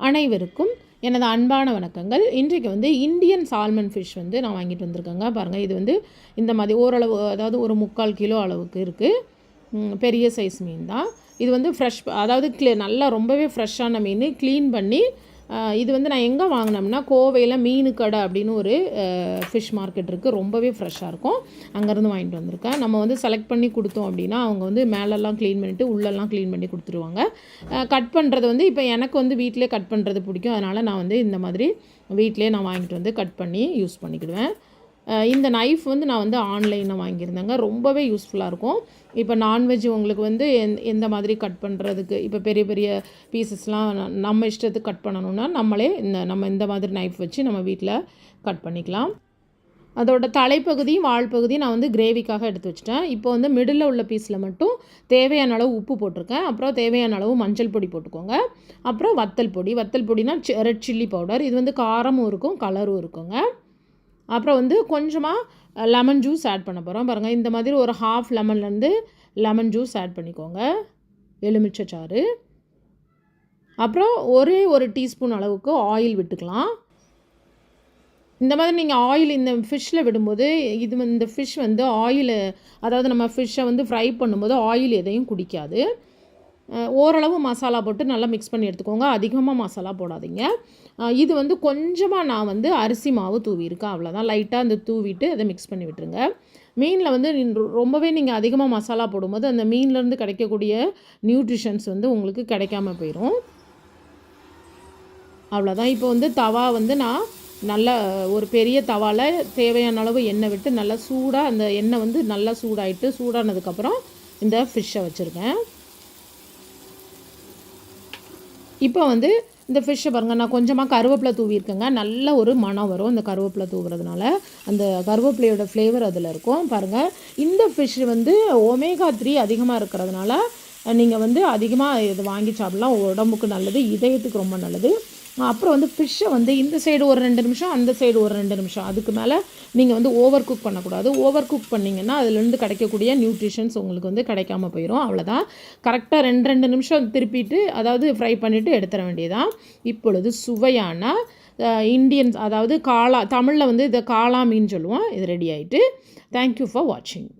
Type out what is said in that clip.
அனைவருக்கும் எனது அன்பான வணக்கங்கள். இன்றைக்கு வந்து இந்தியன் சால்மன் ஃபிஷ் வந்து நான் வாங்கிட்டு வந்திருக்கேங்க. பாருங்கள், இது வந்து இந்த மாதிரி ஓரளவு, அதாவது ஒரு 3/4 கிலோ அளவுக்கு இருக்குது. பெரிய சைஸ் மீன் தான் இது. வந்து ஃப்ரெஷ், அதாவது நல்லா ரொம்பவே ஃப்ரெஷ்ஷான மீன், க்ளீன் பண்ணி. இது வந்து நான் எங்கே வாங்கினோம்னா, கோவையில் மீனு கடை அப்படின்னு ஒரு ஃபிஷ் மார்க்கெட் இருக்குது. ரொம்பவே ஃப்ரெஷ்ஷாக இருக்கும். அங்கேருந்து வாங்கிட்டு வந்திருக்கேன். நம்ம வந்து செலக்ட் பண்ணி கொடுத்தோம் அப்படின்னா அவங்க வந்து மேலெல்லாம் க்ளீன் பண்ணிவிட்டு உள்ளெல்லாம் க்ளீன் பண்ணி கொடுத்துருவாங்க. கட் பண்ணுறது வந்து இப்போ எனக்கு வந்து வீட்டிலே கட் பண்ணுறது பிடிக்கும். அதனால் நான் வந்து இந்த மாதிரி வீட்டிலே நான் வாங்கிட்டு வந்து கட் பண்ணி யூஸ் பண்ணிக்கிடுவேன். இந்த நைஃப் வந்து நான் வந்து ஆன்லைனில் வாங்கியிருந்தேங்க. ரொம்பவே யூஸ்ஃபுல்லாக இருக்கும். இப்போ நான்வெஜ் உங்களுக்கு வந்து எந்த மாதிரி கட் பண்ணுறதுக்கு, இப்போ பெரிய பெரிய பீசஸ்லாம் நம்ம இஷ்டத்துக்கு கட் பண்ணணுன்னா நம்மளே நம்ம இந்த மாதிரி நைஃப் வச்சு நம்ம வீட்டில் கட் பண்ணிக்கலாம். அதோட தலைப்பகுதியும் வால் பகுதியும் நான் வந்து கிரேவிக்காக எடுத்து வச்சுட்டேன். இப்போ வந்து மிடில் உள்ள பீஸில் மட்டும் தேவையான அளவு உப்பு போட்டிருக்கேன். அப்புறம் தேவையான அளவு மஞ்சள் பொடி போட்டுக்கோங்க. அப்புறம் வத்தல் பொடினா ரெட் சில்லி பவுடர். இது வந்து காரமும் இருக்கும், கலரும் இருக்குங்க. அப்புறம் வந்து கொஞ்சமாக லெமன் ஜூஸ் ஆட் பண்ண போகிறோம். பாருங்கள், இந்த மாதிரி ஒரு 1/2 லெமன்லேருந்து லெமன் ஜூஸ் ஆட் பண்ணிக்கோங்க, எலுமிச்சை சாறு. அப்புறம் ஒரே ஒரு டீஸ்பூன் அளவுக்கு ஆயில் விட்டுக்கலாம். இந்த மாதிரி நீங்கள் ஆயில் இந்த ஃபிஷ்ஷில் விடும்போது இந்த ஃபிஷ் வந்து ஆயில், அதாவது நம்ம ஃபிஷ்ஷை வந்து ஃப்ரை பண்ணும்போது ஆயில் எதையும் குடிக்காது. ஓரளவு மசாலா போட்டு நல்லா மிக்ஸ் பண்ணி எடுத்துக்கோங்க. அதிகமாக மசாலா போடாதீங்க. இது வந்து கொஞ்சமாக நான் வந்து அரிசி மாவு தூவியிருக்கேன், அவ்வளோதான். லைட்டாக அந்த தூவிட்டு அதை மிக்ஸ் பண்ணி விட்டுருங்க. மீனில் வந்து ரொம்பவே நீங்கள் அதிகமாக மசாலா போடும்போது அந்த மீன்லேருந்து கிடைக்கக்கூடிய நியூட்ரிஷன்ஸ் வந்து உங்களுக்கு கிடைக்காம போயிடும். அவ்வளோதான். இப்போ வந்து தவா வந்து நான் நல்லா ஒரு பெரிய தவாவில் தேவையான அளவு எண்ணெய் விட்டு நல்லா சூடாக, அந்த எண்ணெய் வந்து நல்லா சூடாகிட்டு, சூடானதுக்கப்புறம் இந்த ஃபிஷ்ஷை வச்சுருக்கேன். இப்போ வந்து இந்த ஃபிஷ்ஷை பாருங்கள், நான் கொஞ்சமாக கருவேப்பிலை தூவியிருக்கேங்க. நல்ல ஒரு மனம் வரும் இந்த கருவேப்பிலை தூவுறதுனால. அந்த கருவேப்பிலையோட ஃப்ளேவர் அதில் இருக்கும். பாருங்கள், இந்த ஃபிஷ் வந்து ஒமேகா 3 அதிகமாக இருக்கிறதுனால நீங்கள் வந்து அதிகமாக இது வாங்கி சாப்பிடலாம். உடம்புக்கு நல்லது, இதயத்துக்கு ரொம்ப நல்லது. அப்புறம் வந்து ஃபிஷ்ஷை வந்து இந்த சைடு ஒரு 2 நிமிஷம், அந்த சைடு ஒரு 2 நிமிஷம், அதுக்கு மேலே நீங்கள் வந்து ஓவர் குக் பண்ணக்கூடாது. ஓவர் குக் பண்ணிங்கன்னா அதுலேருந்து கிடைக்கக்கூடிய நியூட்ரிஷன்ஸ் உங்களுக்கு வந்து கிடைக்காம போயிடும். அவ்வளோதான். கரெக்டாக 2 நிமிஷம் திருப்பிட்டு, அதாவது ஃப்ரை பண்ணிவிட்டு எடுத்துட வேண்டியதான். இப்பொழுது சுவையான இந்தியன்ஸ், அதாவது தமிழில் வந்து இதை காளா மீன் சொல்லுவோம். இது ரெடி ஆகிட்டு. தேங்க்யூ ஃபார் வாட்சிங்.